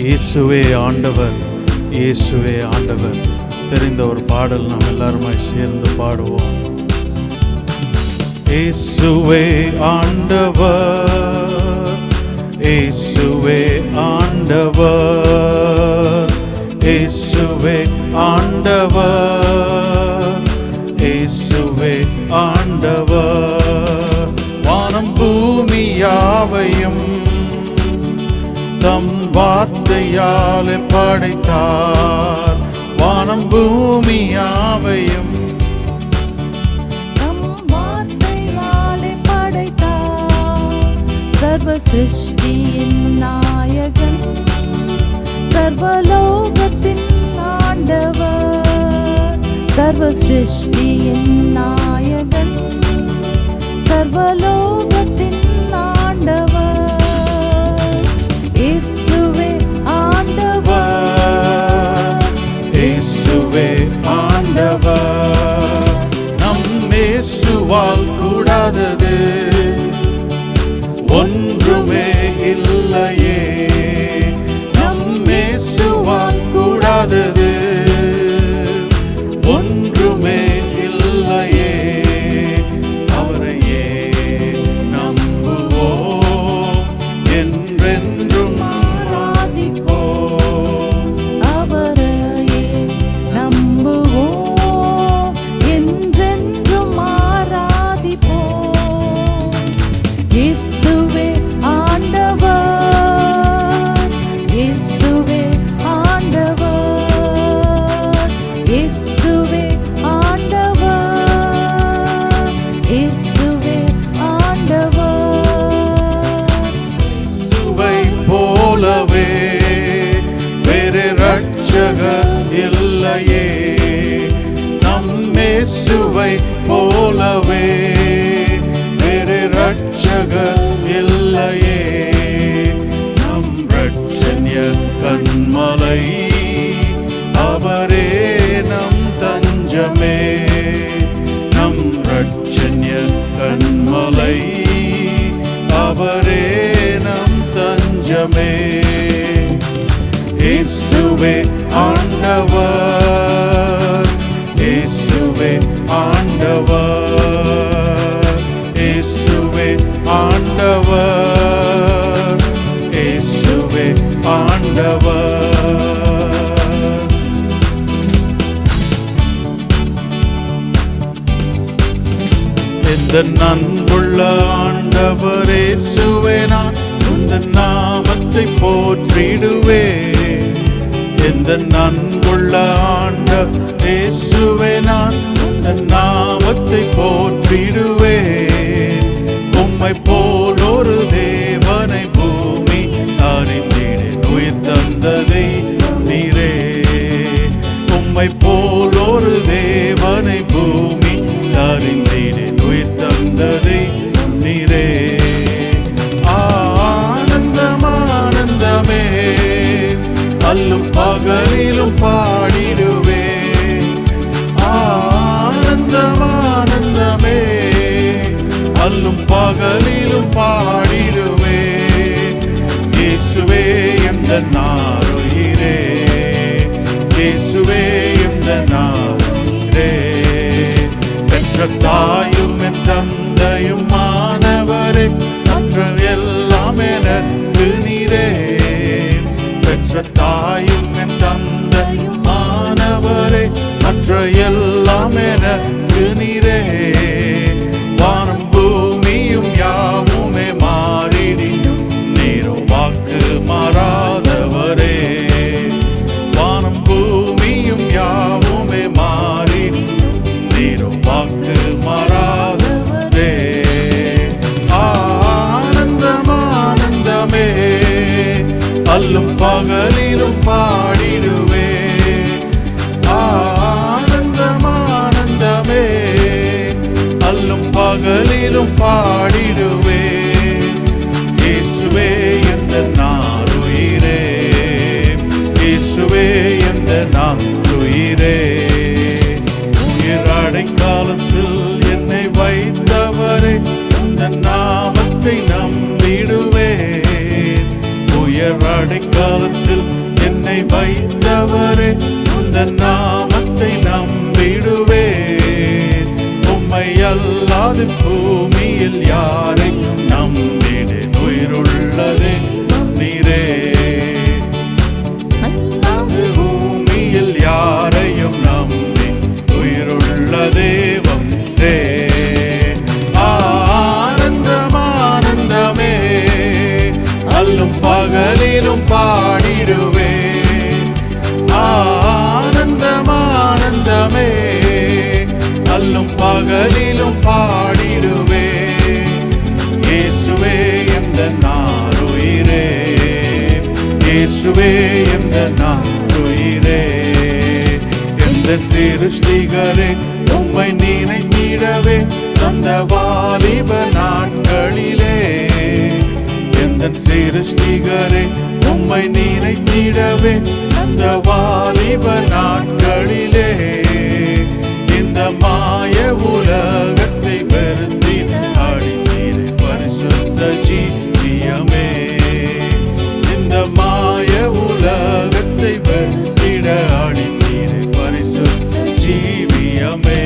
இயேசுவே ஆண்டவர், இயேசுவே ஆண்டவர். தெரிந்த ஒரு பாடல் நாம் எல்லாருமாய் சேர்ந்து பாடுவோம். இயேசுவே ஆண்டவர், இயேசுவே ஆண்டவர், இயேசுவே ஆண்டவர், இயேசுவே ஆண்டவர். வானம் பூமி யாவையும் தம் வார்த்தையாலே படைத்தார். வானம் பூமி யாவையும் தம் வார்த்தையாலே படைத்தார். சர்வ சிருஷ்டியின் நாயகன், சர்வலோகத்தின் ஆண்டவர். சர்வ சிருஷ்டியின் நாயகன், சர்வலோகத்தின் ஆண்டவர். இயேசுவே ஆண்டவர், இயேசுவே ஆண்டவர். நம் இயேசுவால் கூடாதது ஒன்றுமே இல்லையே. நம் இயேசுவால் கூடாதது ஒன்றுமே இல்லையே. அவரையே நம்புவோம், என்றென்றும் ஆராதிப்போம். அவரையே நம்புவோம், என்றென்றும் ஆராதிப்போம். இயேசுவே ஆண்டவர், இயேசுவே ஆண்டவர், இயேசுவே ஆண்டவர், இயேசுவே ஆண்டவர். இயேசுவை போலவே வேறு இரட்சகர் இல்லையே. நம் இயேசுவை போலவே வேறு இரட்சகர் இல்லையே. நம் இரட்சண்ய கன்மலை, அவரே நம் தஞ்சமே. நம் இரட்சண்ய கன்மலை, அவரே நம் தஞ்சமே. இயேசுவே ஆண்டவர், இயேசுவே ஆண்டவர், இயேசுவே ஆண்டவர், இயேசுவே ஆண்டவர். இந்த அன்புள்ள ஆண்டவர் இயேசுவே, நான் உந்தன் நாமத்தை போற்றிடுவேன். இந்த அன்புள்ள ஆண்டவர் இயேசுவே, நான் உந்தன் நாமத்தை போற்றிடுவேன். உம்மை போல் ஒரு தேவனை பூமி அறிந்திடேன், உயிர் தந்ததை நீரே. உம்மை போல் ஒரு தேவனை பூமி அறிந்திடேன், உயிர் தந்ததை நீரே. ஆனந்தம் ஆனந்தமே, அல்லும் பகலிலும் பாடிடுவே. ஆனந்தம் ஆனந்தமே, அல்லும் பகலிலும் பாடிடுவே. இயேசுவே எந்தன் நாருயிரே, இயேசுவே எந்தன் நாருயிரே. பெற்ற தாயும் என் தந்தையும் மாணவரே, மற்ற எல்லாம் எனக்கு நீரே. பெற்ற தாயும் என் தந்தையும் மாணவரே, மற்ற எல்லாம் எனக்கு நீரே. வானம் பூமியும் யாவுமே மாறிடினும் நீரோ வாக்கு மாறாதவரே. வானம் பூமியும் யாவுமே மாறிடினும் நீரோ வாக்கு மாறாதவரே. ஆனந்தம் ஆனந்தமே, அல்லும் பகலிலும் பாடிடுவே. ஆனந்தம் ஆனந்தமே, அல்லும் பகலிலும் பாடிடுவே. இயேசுவே எந்தன் நாருயிரே, இயேசுவே எந்தன் நாருயிரே. உயிர் அடைக்காலத்தில் என்னை வைத்தவரே, உந்தன் நாமத்தை நம்பிடுவேன். உயர் அடைக்காலத்தில் நாருயிரே, இயேசுவே எந்த நாருயிரே. எந்த சிருஷ்டிகரே உம்மை நினைத்திடவே தந்த வாலிப நாட்களிலே, எந்த சிருஷ்டிகரே உம்மை நினைத்திடவே அந்த வாலிப நாட்களிலே, இந்த மாய உலகத்தை வெறுத்தி அடித்தீரே பரிசுத்த ஜீவியமே. இந்த மாய உலகத்தை வெறுத்திட அடித்தீரே பரிசுத்த ஜீவியமே.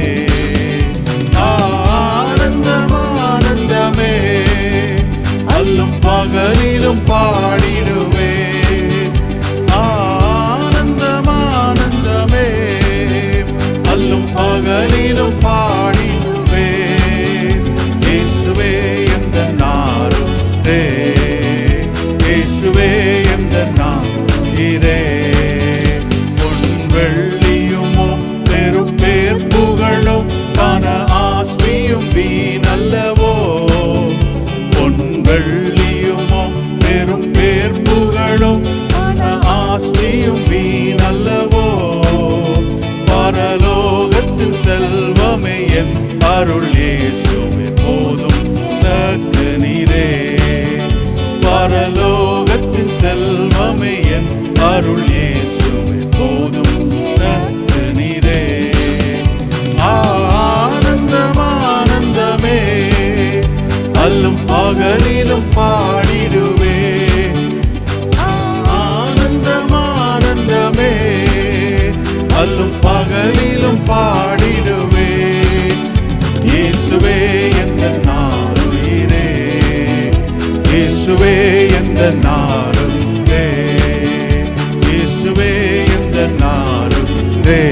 ஆனந்தம் ஆனந்தமே, அல்லும் பகலிலும் பாடிடுவே. ஆனந்தம் ஆனந்தமே, அல்லும் பகலிலும் பாடிடுவே. இயேசுவே எந்த நாருயிரே, இயேசுவே எந்த நாருயிரே. பொன் வெள்ளியுமோ பெரும் பேர் புகழோ பண ஆஸ்தியும் வீணல்லவோ. பொன் வெள்ளியுமோ பெரும் பேர் புகழோ பண ஆஸ்தியும் வீணல்லவோ. பரலோகத்தின் செல்வமே என் அருள் இயேசுவே போதும் எனக்கு நீரே. பரலோகத்தின் செல்வமே என் அருள் இயேசுவே போதும் எனக்கு நீரே. ஆனந்தம் ஆனந்தமே, அல்லும் பகலிலும் பாடிடுவே. ஆனந்தம் ஆனந்தமே, அல்லும் பகலிலும் பாடிடுவே. இயேசுவே எந்த நாருயிரே, இயேசுவே எந்த நாருயிரே, இயேசுவே எந்த நாருயிரே,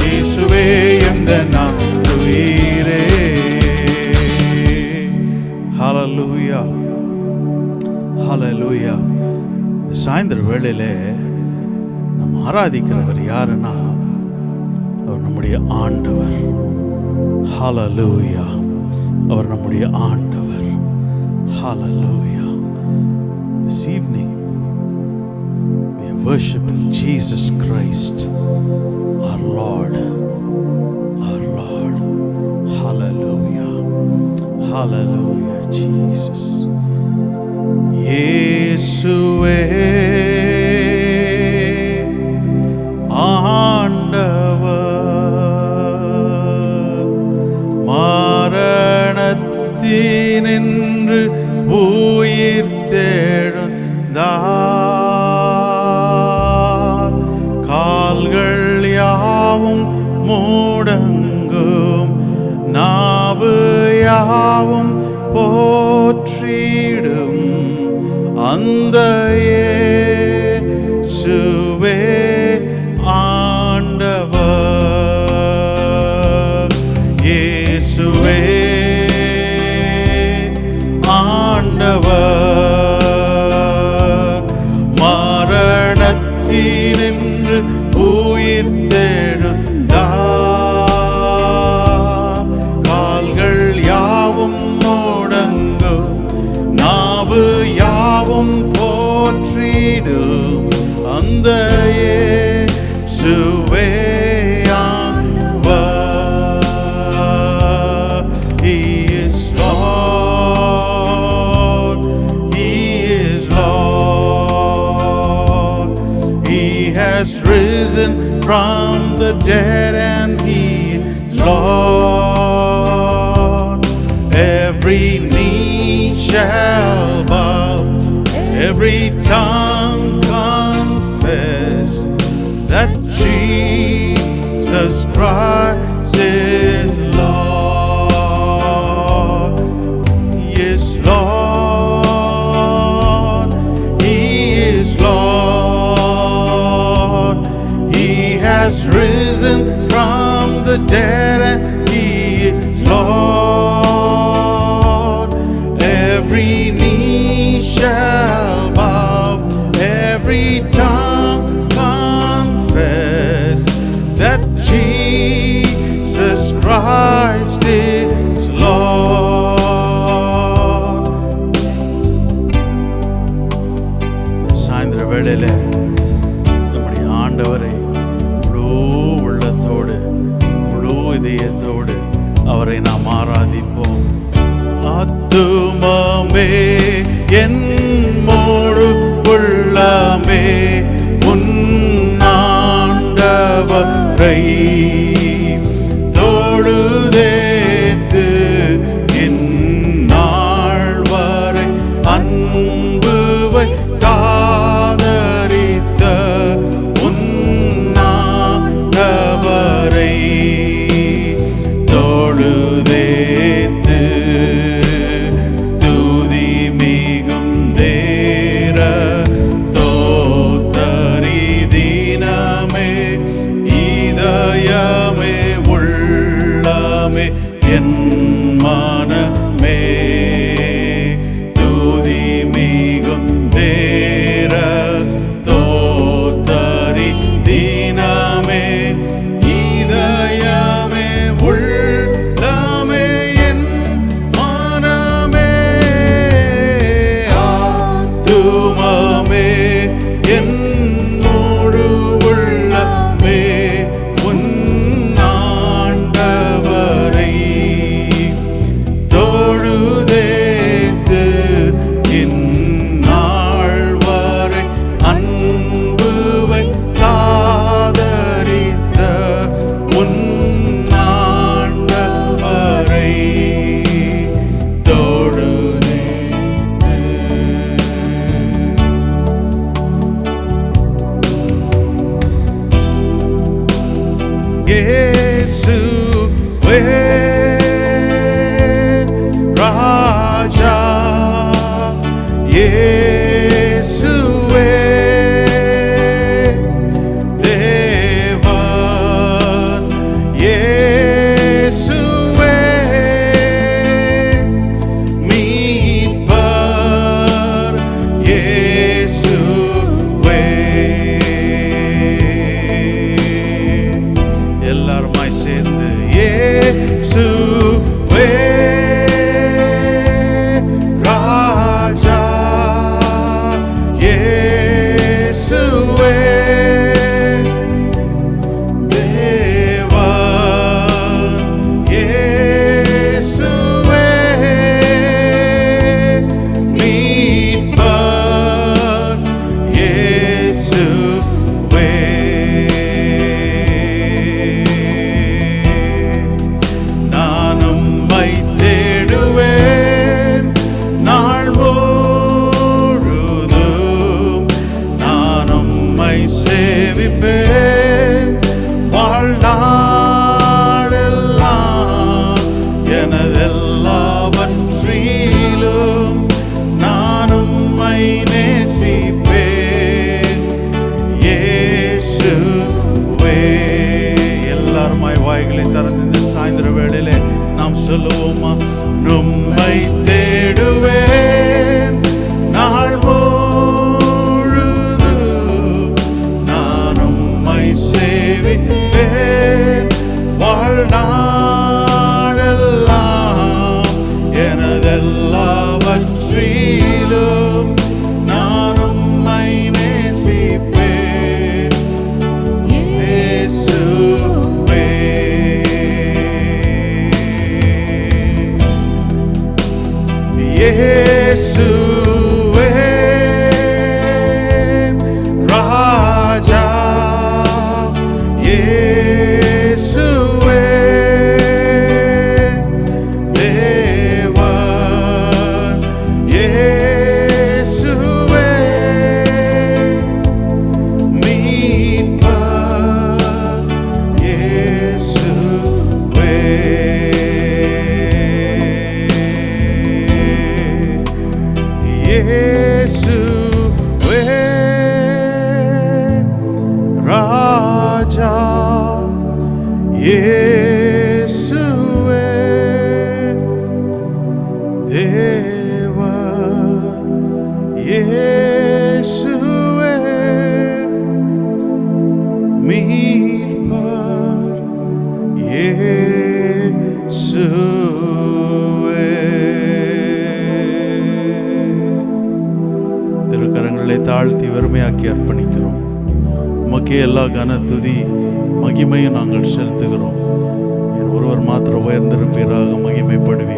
இயேசுவே எந்த நாருயிரே. ஹல்லேலூயா, ஹல்லேலூயா. சாயந்தர வேளையிலே நம்ம ஆராதிக்கிறவர் யாருன்னா அவர் நம்முடைய ஆண்டவர். ஹல்லேலூயா, அவர் நம்முடைய ஆண்டவர். ஹல்லேலூயா. This evening we are worshiping Jesus Christ, our Lord, our Lord. Hallelujah, hallelujah, Jesus. இயேசுவே ஆண்டவர், மரணத்தினின்று உயிர் தெழுந்தார். கால்கள் யாவும் முடங்கும், நாவு யாவும் போற்றிடும் அந்த இயேசுவே ஆண்டவர். இயேசுவே ஆண்டவர், மரணத்தினின்று உயிர் தெழுந்தார். கால்கள் யாவும் முடங்கும், நாவு யாவும் போற்றிடும் அந்த இயேசுவே ஆண்டவர். He is Lord, He is Lord. He has risen from the dead and He is Lord. Every knee shall bow, every tongue confess that Jesus Christ is Lord. He is Lord, He is Lord. He has risen from the dead and He is Lord. Every knee shall bow, every tongue confess that Jesus Christ is Lord. வேளையில நம்முடைய ஆண்டவரை முழு உள்ளத்தோடு முழு இதயத்தோடு அவரை நாம் ஆராதிப்போம். ஆத்துமமே என் முழு உள்ளமே உன் ஆண்டவரை தொழுதேத்து இந்நாள் வரை அன்பு வைத்தாதரித்த உன் ஆண்டவரை தொழுதேத்து துதி மிகும் தேர தோத்தரி தினமே இதயமே உள்ளமே என் மனமே துதி மிகும் தேர தோத்தரி தினமே இதயமே உள்ளமே என் மனமே ஆத்துமமே என் முழு உள்ளமே உன் ஆண்டவரை தொழுதேத்து இந்நாள் வரை அன்பு வைத்தாதரித்த உன் ஆண்டவரை தொழுதேத்து. இயேசுவே ராஜா, இயேசுவே தேவன், இயேசுவே மீட்பர், இயேசுவே. எல்லாருமாய் சேர்ந்து இயேசுவே ராஜா, இயேசுவே தேவன், இயேசுவே மீட்பர், இயேசுவே. நான் உம்மை தேடுவேன் நாள் முழுதும், நான் உம்மை சேவிப்பேன் வாழ்நாளெல்லாம், எனதெல்லாவற்றிலும் நான் உம்மை நேசிப்பேன் இயேசுவே. எல்லாருமாய் வாய்களை திறந்து இந்த சாயந்தர வேளையிலே நாம் சொல்லுவோமா? உம்மை தேடுவேன் நாள் முழுதும், நான் உம்மை சேவிப்பேன் வாழ்நாளெல்லாம், எனதெல்லாவற்றிலும் நான் உம்மை நேசிப்பேன் இயேசுவே. இயேசுவே ராஜா, இயேசுவே தேவன், இயேசுவே மீட்பர், இயேசுவே. இயேசுவே ராஜா, இயேசுவே தேவன், இயேசுவே மீட்பர், இயேசுவே. திருக்கரங்கள் எங்களை தாழ்த்தி வெறுமையாக்கி அர்ப்பணிக்கிறோம். உமக்கே எல்லா கன துதி மகிமையும் நாங்கள் செலுத்துகிறோம். ஒருவர் மாத்திரம் உயர்ந்திருப்பீராக, மகிமைப்படுவீர்.